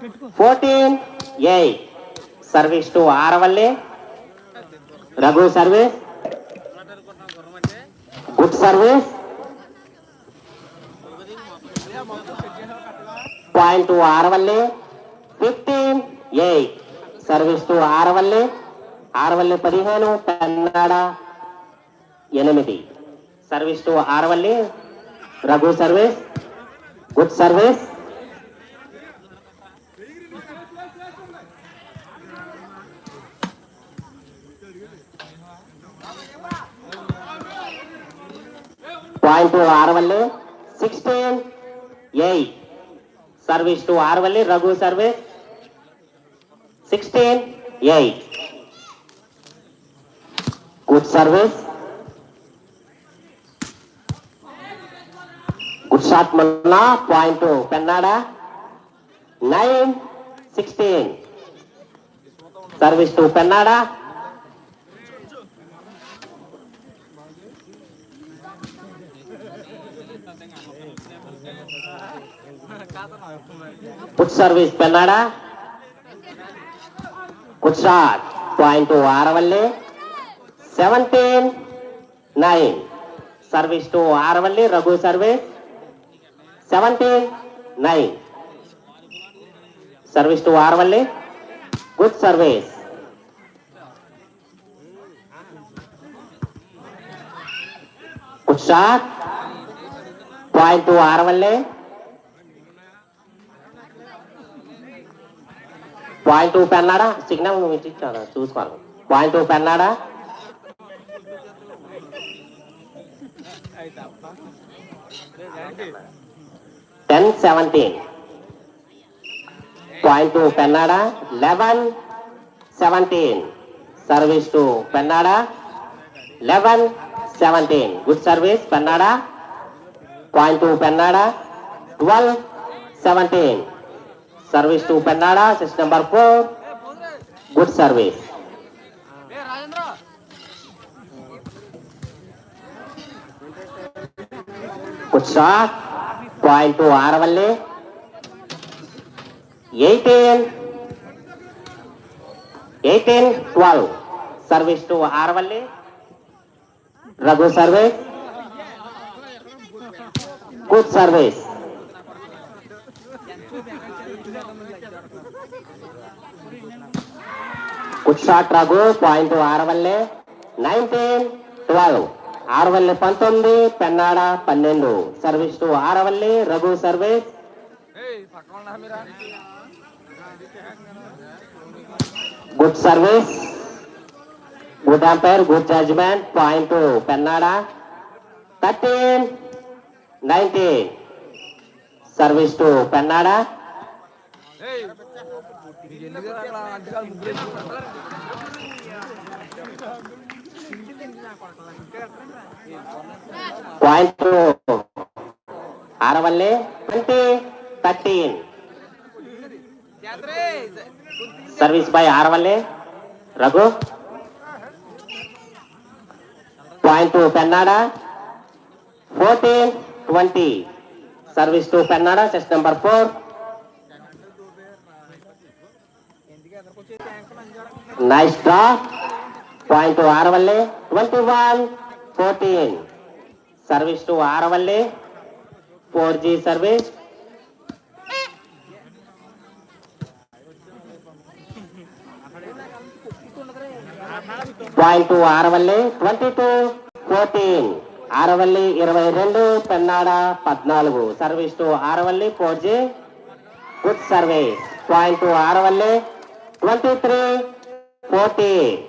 14-8. Service to Aravalli. Raghu service. Good service. Point to Aravalli. 15-8. Service to Aravalli. Aravalli 15, Kannada 8. Service to Aravalli. Raghu service. Good service. Point to Aravalli. 16-8. Service to Aravalli. Raghu service. 16-8. Good service. Good shot Manna. Point to Kannada. 9-16. Service to Kannada. Good service Kannada. Good shot. Point to Aravalli. 17-9. Service to Aravalli. Raghu service. 17-9. Service to Aravalli. Good service. Good shot. Point to Aravalli. Point to Kannada. Signal చూసుకోవాలి. Point to Kannada. 10-17. Point to Kannada. 11-17. Service to Kannada. 11-17. Good service Kannada. Point to Kannada. 12-17. Service to Kannada. System number 4. Good service. Good shot. Point to Aravalli. 18-12. Service to Aravalli. Raghu service. Good service. Good shot Raghu. Point to Aravalli. 19-12. Aravalli 19, Kannada 12. Service to Aravalli. Raghu service. Good service. Good umpire. Good judgment. Point to Kannada. 13-19. Service to Kannada. Point to Aravalli. 20-13. Service by Aravalli. Raghu. Point to Kannada. 14-20. Service to Kannada. Set number 4. Nice drop. Point to Aravalli. 21-14. Service to Aravalli. 4G service. Point to Aravalli. 22-14. Aravalli 22, Kannada 14. Service to Aravalli. 4G. Good service. Point to Aravalli. 23-14.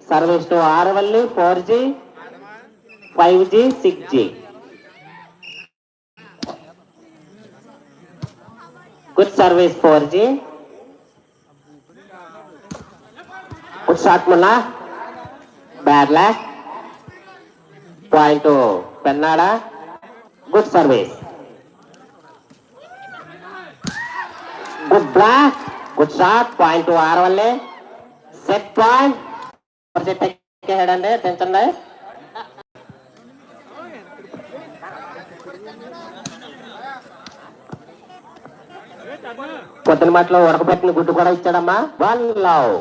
Service to Aravalli. 4G. 5G. 6G. Good service 4G. Good shot Munna. Bad luck. Point to Kannada. Good service. Good block. Good shot. Point to Aravalli. Set point. Take ahead and there. Attention there. పొద్దున మాటలో ఉడకబెట్టిన గుడ్డు కూడా ఇచ్చాడమ్మా. 1 love.